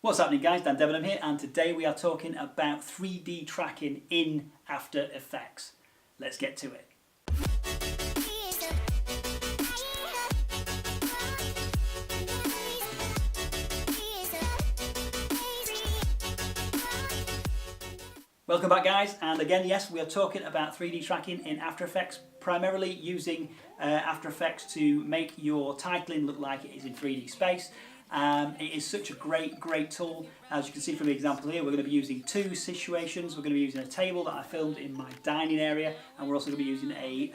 What's happening, guys? Dan Debenham here, and today we are talking about 3D tracking in After Effects. Let's get to it. Welcome back, guys, and again, yes, we are talking about 3D tracking in After Effects, primarily using After Effects to make your titling look like it is in 3D space. It is such a great tool. As you can see from the example here, we're going to be using two situations. We're going to be using a table that I filmed in my dining area, and we're also going to be using a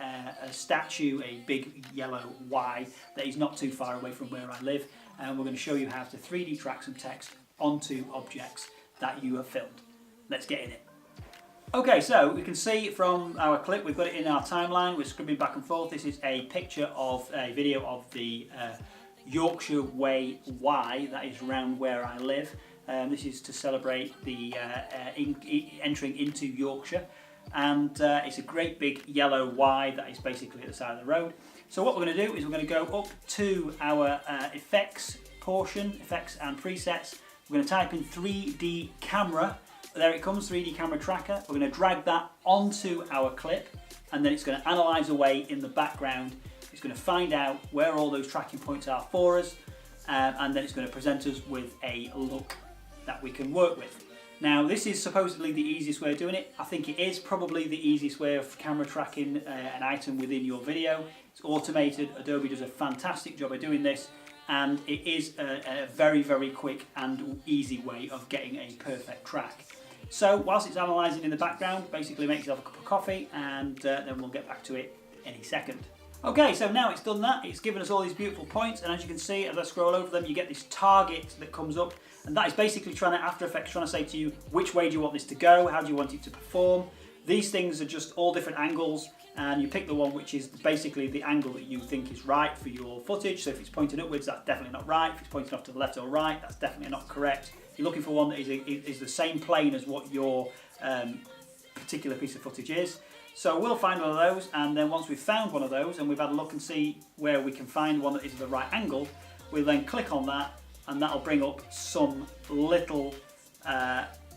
statue, a big yellow Y that is not too far away from where I live, and we're going to show you how to 3D track some text onto objects that you have filmed. Let's get in it. Okay, so we can see from our clip, we've got it in our timeline, we're scribbling back and forth. This is a picture of a video of the Yorkshire Way Y that is around where I live. This is to celebrate the entering into Yorkshire, and it's a great big yellow Y that is basically at the side of the road. So what we're going to do is we're going to go up to our effects portion, effects and presets. We're going to type in 3D camera. There it comes, 3D camera tracker. We're going to drag that onto our clip, and then it's going to analyse away in the background. It's going to find out where all those tracking points are for us, and then it's going to present us with a look that we can work with. Now, this is supposedly the easiest way of doing it. I think it is probably the easiest way of camera tracking an item within your video. It's automated. Adobe does a fantastic job of doing this, and it is a very quick and easy way of getting a perfect track. So whilst it's analysing in the background, basically make yourself a cup of coffee, and then we'll get back to it any second. Okay, so now it's done that, it's given us all these beautiful points, and as you can see, as I scroll over them, you get this target that comes up, and that is basically After Effects trying to say to you, which way do you want this to go, how do you want it to perform. These things are just all different angles, and you pick the one which is basically the angle that you think is right for your footage. So if it's pointing upwards, that's definitely not right. If it's pointing off to the left or right, that's definitely not correct. You're looking for one that is the same plane as what your particular piece of footage is. So we'll find one of those, and then once we've found one of those and we've had a look and see where we can find one that is the right angle, we'll then click on that, and that'll bring up some little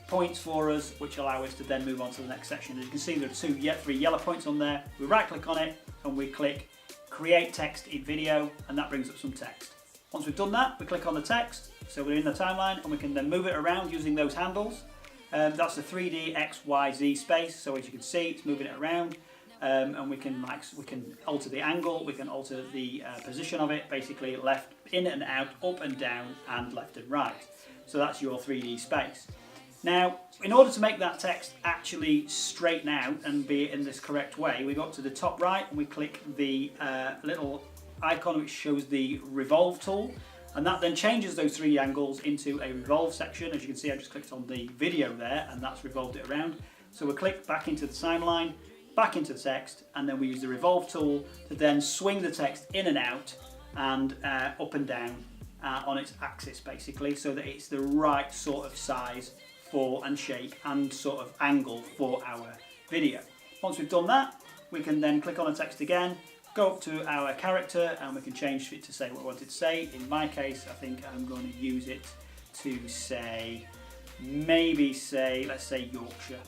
points for us, which allow us to then move on to the next section. As you can see, there are three yellow points on there. We right click on it and we click create text in video, and that brings up some text. Once we've done that, we click on the text, so we're in the timeline, and we can then move it around using those handles. That's the 3D X, Y, Z space, so as you can see, it's moving it around, and we can alter the angle, we can alter the position of it, basically left, in and out, up and down, and left and right. So that's your 3D space. Now, in order to make that text actually straighten out and be in this correct way, we go up to the top right and we click the little icon which shows the Revolve Tool, and that then changes those three angles into a revolve section. As you can see, I just clicked on the video there, and that's revolved it around. So we'll click back into the timeline, back into the text, and then we use the Revolve Tool to then swing the text in and out and up and down on its axis, basically, so that it's the right sort of size for and shape and sort of angle for our video. Once we've done that, we can then click on the text again, go up to our character, and we can change it to say what we want it to say. In my case, I think I'm going to use it to say, let's say Yorkshire,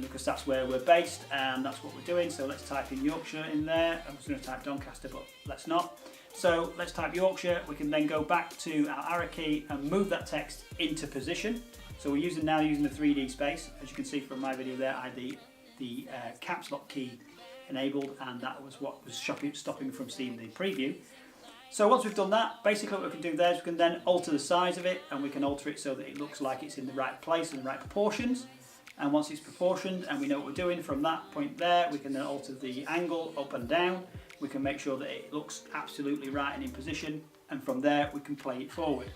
because that's where we're based and that's what we're doing. So let's type in Yorkshire in there. I was going to type Doncaster, but let's not. So let's type Yorkshire. We can then go back to our arrow key and move that text into position. So we're now using the 3D space. As you can see from my video there, I had the caps lock key enabled, and that was what was stopping me from seeing the preview. So once we've done that, basically what we can do there is we can then alter the size of it, and we can alter it so that it looks like it's in the right place and the right proportions. And once it's proportioned and we know what we're doing from that point there, we can then alter the angle up and down. We can make sure that it looks absolutely right and in position, and from there we can play it forward.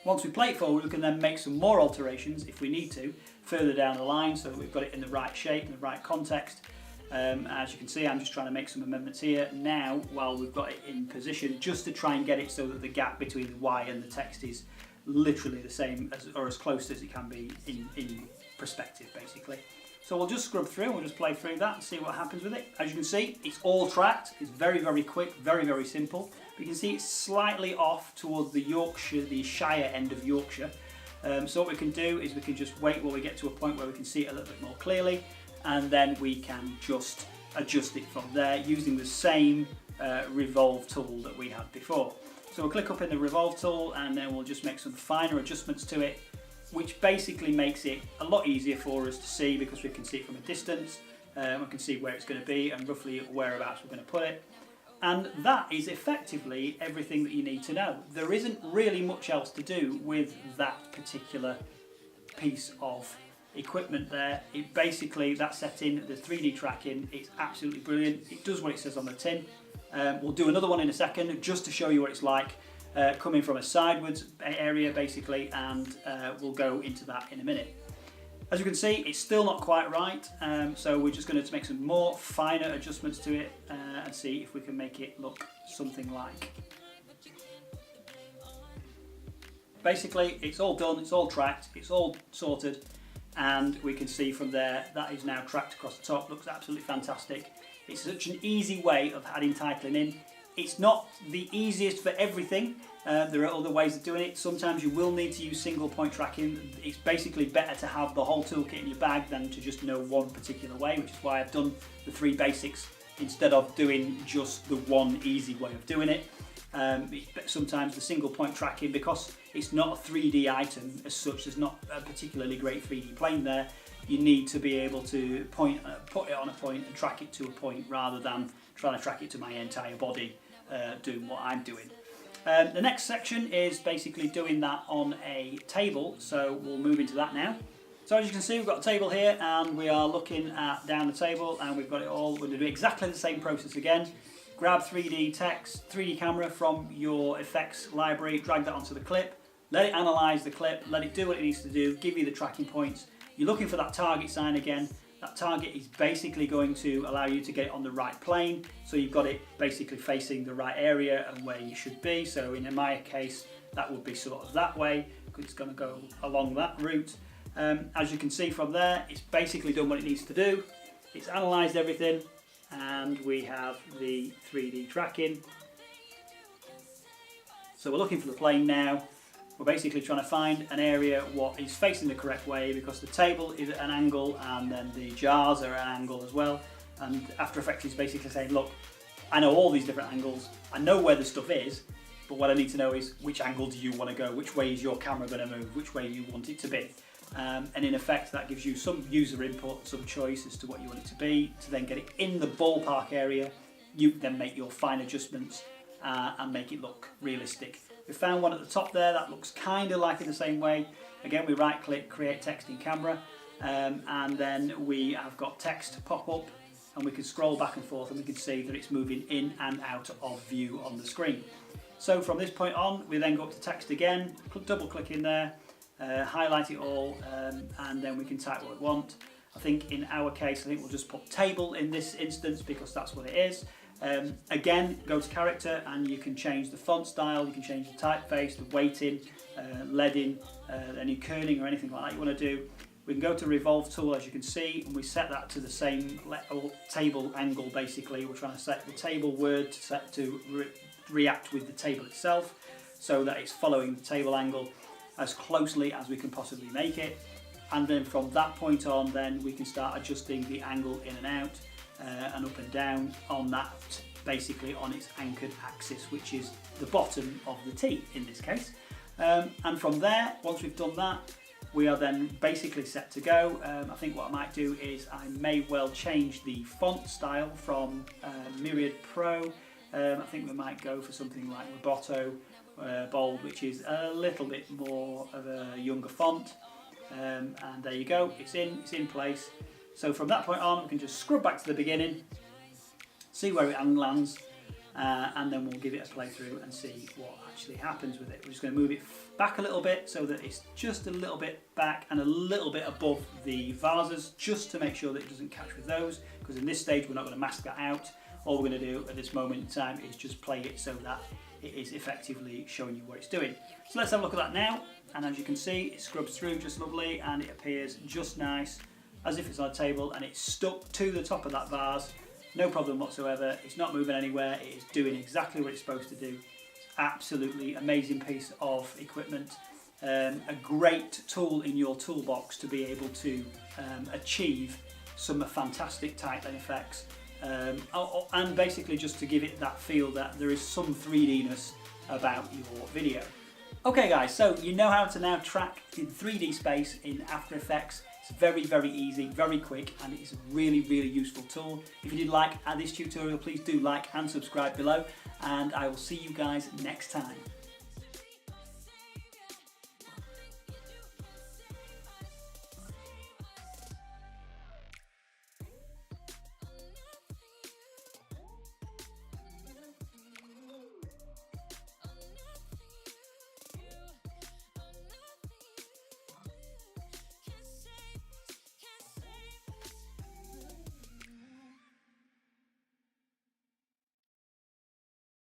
Once we play it forward, we can then make some more alterations if we need to further down the line, so that we've got it in the right shape and the right context. As you can see, I'm just trying to make some amendments here now while we've got it in position, just to try and get it so that the gap between the Y and the text is literally the same or as close as it can be in perspective, basically. So we'll just scrub through, we'll just play through that and see what happens with it. As you can see, it's all tracked. It's very quick, very simple. But you can see it's slightly off towards the Yorkshire, the Shire end of Yorkshire. So what we can do is we can just wait while we get to a point where we can see it a little bit more clearly, and then we can just adjust it from there using the same Revolve tool that we had before. So we'll click up in the Revolve tool, and then we'll just make some finer adjustments to it, which basically makes it a lot easier for us to see because we can see it from a distance. We can see where it's going to be and roughly whereabouts we're going to put it. And that is effectively everything that you need to know. There isn't really much else to do with that particular piece of equipment there. It basically, that setting, the 3D tracking, it's absolutely brilliant. It does what it says on the tin. We'll do another one in a second just to show you what it's like coming from a sideways area basically, and we'll go into that in a minute. As you can see, it's still not quite right, so we're just going to make some more finer adjustments to it and see if we can make it look something like. Basically, it's all done, it's all tracked, it's all sorted, and we can see from there that is now tracked across the top. Looks absolutely fantastic. It's such an easy way of adding titling in. It's not the easiest for everything. There are other ways of doing it. Sometimes you will need to use single point tracking. It's basically better to have the whole toolkit in your bag than to just know one particular way, which is why I've done the 3 basics instead of doing just the one easy way of doing it. Sometimes the single point tracking, because it's not a 3D item as such, there's not a particularly great 3D plane there, you need to be able to put it on a point and track it to a point rather than trying to track it to my entire body doing what I'm doing. The next section is basically doing that on a table, so we'll move into that now. So as you can see, we've got a table here and we are looking at down the table, and we've got it all. We're going to do exactly the same process again. Grab 3D text, 3D camera from your effects library, drag that onto the clip, let it analyse the clip, let it do what it needs to do, give you the tracking points. You're looking for that target sign again. That target is basically going to allow you to get it on the right plane, so you've got it basically facing the right area and where you should be. So in my case, that would be sort of that way, because it's going to go along that route. As you can see from there, it's basically done what it needs to do. It's analysed everything, and we have the 3D tracking. So we're looking for the plane now. We're basically trying to find an area what is facing the correct way, because the table is at an angle and then the jars are at an angle as well. And After Effects is basically saying, look, I know all these different angles, I know where the stuff is, but what I need to know is which angle do you want to go, which way is your camera going to move, which way you want it to be. And in effect, that gives you some user input, some choice as to what you want it to be, to then get it in the ballpark area. You then make your fine adjustments and make it look realistic. We found one at the top there that looks kind of like in the same way. Again, we right click, create text in camera, and then we have got text pop up, and we can scroll back and forth and we can see that it's moving in and out of view on the screen. So from this point on, we then go up to text again, double click in there, highlight it all, and then we can type what we want. I think in our case, I think we'll just put table in this instance because that's what it is. Again, go to character and you can change the font style, you can change the typeface, the weighting, leading, any kerning or anything like that you want to do. We can go to Revolve Tool, as you can see, and we set that to the same table angle basically. We're trying to set the table word to react with the table itself, so that it's following the table angle as closely as we can possibly make it. And then from that point on, then we can start adjusting the angle in and out and up and down on that, basically on its anchored axis, which is the bottom of the T in this case. And from there, once we've done that, we are then basically set to go. I think what I might do is I may well change the font style from Myriad Pro. I think we might go for something like Roboto Bold, which is a little bit more of a younger font. And there you go, it's in place. So from that point on, we can just scrub back to the beginning, see where it lands, and then we'll give it a playthrough and see what actually happens with it. We're just going to move it back a little bit so that it's just a little bit back and a little bit above the vases, just to make sure that it doesn't catch with those, because in this stage we're not going to mask that out. All we're going to do at this moment in time is just play it so that it is effectively showing you what it's doing. So let's have a look at that now, and as you can see, it scrubs through just lovely and it appears just nice, as if it's on a table and it's stuck to the top of that vase. No problem whatsoever, it's not moving anywhere, it is doing exactly what it's supposed to do. It's absolutely amazing piece of equipment. a great tool in your toolbox to be able to achieve some fantastic tightening effects, and basically just to give it that feel that there is some 3D-ness about your video. Okay guys, so you know how to now track in 3D space in After Effects. It's very, very easy, very quick, and it's a really, really useful tool. If you did like this tutorial, please do like and subscribe below, and I will see you guys next time.